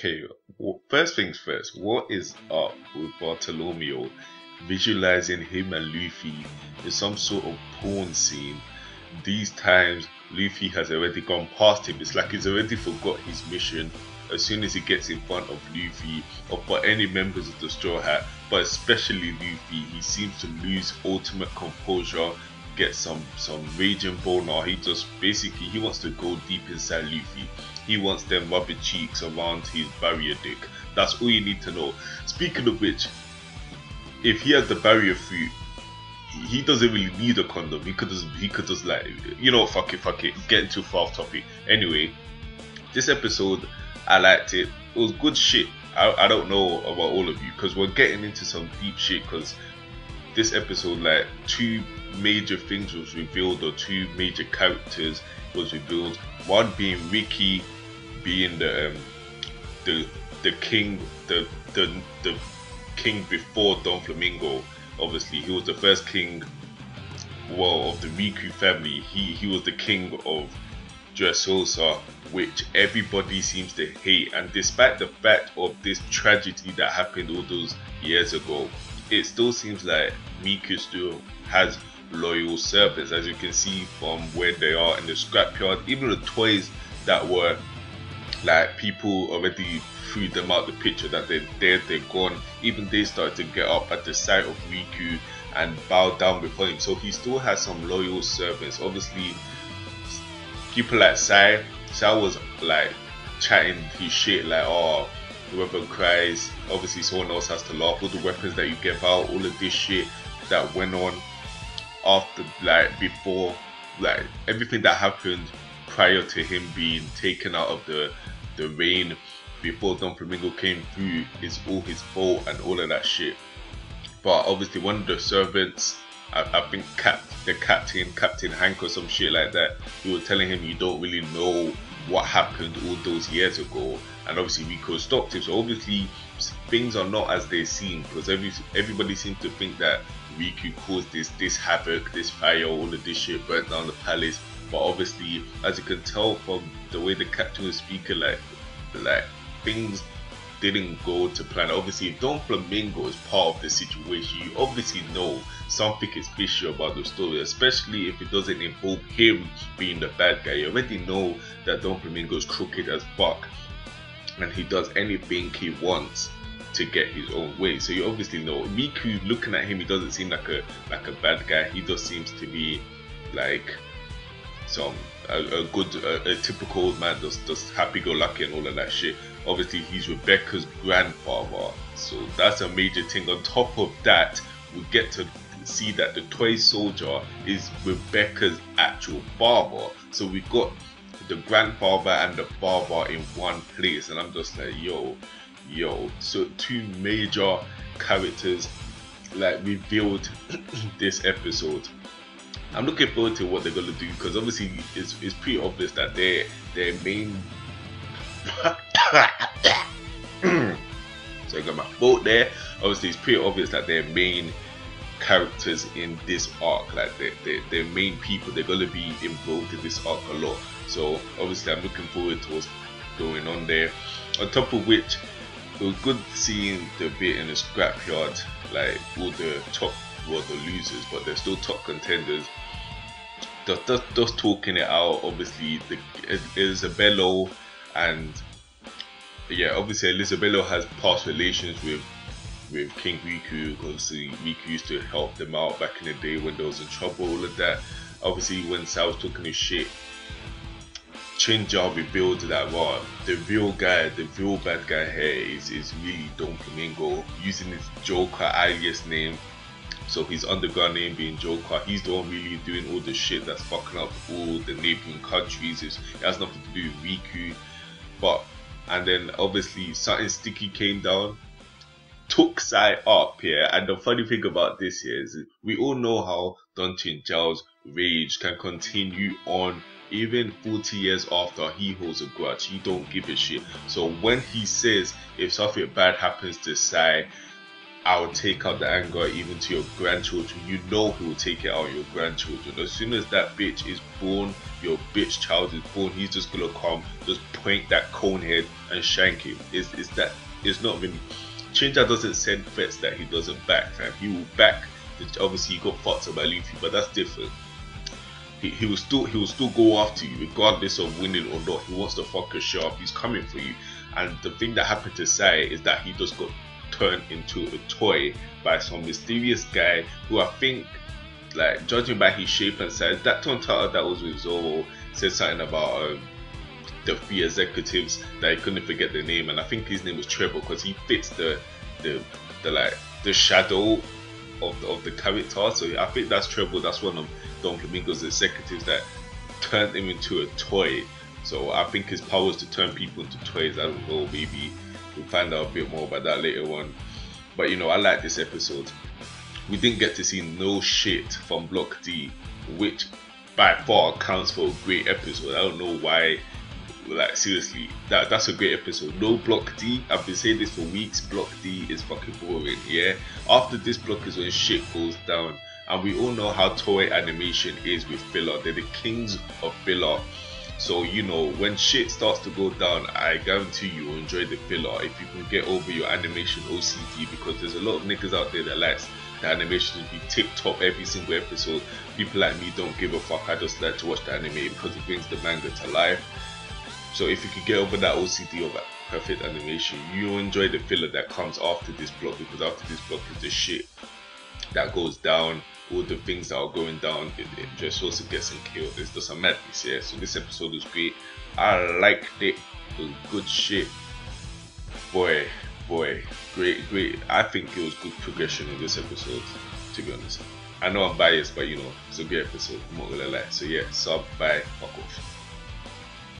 Okay, well, first things first, what is up with Bartolomeo visualizing him and Luffy in some sort of porn scene? These times, Luffy has already gone past him. It's like he's already forgot his mission as soon as he gets in front of Luffy or for any members of the Straw Hat, but especially Luffy, he seems to lose ultimate composure, get some raging boner. He just basically he wants to go deep inside Luffy. He wants them rubber cheeks around his barrier dick. That's all you need to know. Speaking of which, if he has the barrier fruit, he doesn't really need a condom. He could just like, you know, fuck it, getting too far off topic. Anyway, this episode, I liked it. It was good shit. I don't know about all of you because we're getting into some deep shit because this episode, like, two major things was revealed, or two major characters was revealed. One being Ricky, being the king, the king before Don Flamingo. Obviously, he was the first king, well, of the Riku family. He was the king of Dressrosa, which everybody seems to hate. And despite the fact of this tragedy that happened all those years ago, it still seems like Miku still has loyal servants, as you can see from where they are in the scrapyard. Even the toys that were like people already threw them out the picture, that they're dead, they're gone, even they started to get up at the sight of Riku and bow down before him. So he still has some loyal servants. Obviously, people like Sai was like chatting his shit, like, oh, whoever cries, obviously someone else has to laugh. All the weapons that you give out, all of this shit that went on after, like, before, like everything that happened prior to him being taken out of the rain before Don Flamingo came through is all his fault and all of that shit. But obviously one of the servants, I think Captain Hank or some shit like that, he was telling him, you don't really know what happened all those years ago, and obviously Rico stopped him. So obviously things are not as they seem, because everybody seems to think that Riku caused this havoc, this fire, all of this shit, burnt down the palace. But obviously, as you can tell from the way the captain was speaking, like things didn't go to plan. Obviously, if Don Flamingo is part of the situation, you obviously know something is fishy about the story, especially if it doesn't involve him being the bad guy. You already know that Don Flamingo is crooked as fuck, and he does anything he wants to get his own way. So you obviously know. Riku, looking at him, he doesn't seem like a bad guy. He just seems to be like a typical old man, just happy-go-lucky and all of that shit. Obviously, he's Rebecca's grandfather, so that's a major thing. On top of that, we get to see that the toy soldier is Rebecca's actual father. So we got the grandfather and the father in one place, and I'm just like, yo. So two major characters like revealed this episode. I'm looking forward to what they're gonna do, because obviously it's pretty obvious that their main so I got my thought there. Obviously it's pretty obvious that their main characters in this arc, like their main people, they're gonna be involved in this arc a lot. So obviously I'm looking forward to what's going on there. On top of which, it was good seeing the bit in the scrapyard, like all the top, well, the losers, but they're still top contenders, just talking it out. Obviously Isabello, and yeah, obviously Isabello has past relations with King Riku, because Riku used to help them out back in the day when they was in trouble, all of that. Obviously when Sal was talking his shit, Chinja revealed that, well, the real guy, the real bad guy here is really Don Flamingo, using his Joker alias name. So his underground name being Joker. He's the one really doing all the shit that's fucking up all the neighboring countries. It has nothing to do with Riku. And then obviously something sticky came down, took Sai up here. And the funny thing about this here is we all know how Don Chinjao's rage can continue on even 40 years after he holds a grudge. He don't give a shit. So when he says if something bad happens to Sai, I will take out the anger even to your grandchildren. You know he will take it out on your grandchildren. As soon as that bitch is born, your bitch child is born, he's just gonna come, just point that cone head and shank him. It's not really. Chinja doesn't send threats that he doesn't back, fam. He will back. Obviously, he got fucked up by Luffy, but that's different. He will still go after you regardless of winning or not. He wants to fuck your shit up. He's coming for you. And the thing that happened to Sai is that he just got turned into a toy by some mysterious guy who I think, like, judging by his shape and size, that Tontara that was with Zoro said something about the 3 executives that he couldn't forget the name, and I think his name was Trevor because he fits the shadow of the character. So I think that's Trevor. That's one of Don Flamingo's executives that turned him into a toy. So I think his power is to turn people into toys. I don't know, maybe we'll find out a bit more about that later on. But you know, I like this episode. We didn't get to see no shit from Block D, which by far counts for a great episode. I don't know why. Like, seriously, that's a great episode. No Block D. I've been saying this for weeks. Block D is fucking boring. Yeah, after this block is when shit goes down, and we all know how Toei Animation is with filler. They're the kings of filler. So, you know, when shit starts to go down, I guarantee you will enjoy the filler if you can get over your animation OCD, because there's a lot of niggas out there that likes the animation to be tip-top every single episode. People like me don't give a fuck. I just like to watch the anime because it brings the manga to life. So if you could get over that OCD of perfect animation, you'll enjoy the filler that comes after this block, because after this block is the shit that goes down, all the things that are going down, it just also gets killed. It's just a madness, yeah. So this episode was great. I liked it. It was good shit. Boy, great. I think it was good progression in this episode, to be honest. I know I'm biased, but you know, it's a great episode. I'm not gonna lie. So yeah, sub, bye, fuck off.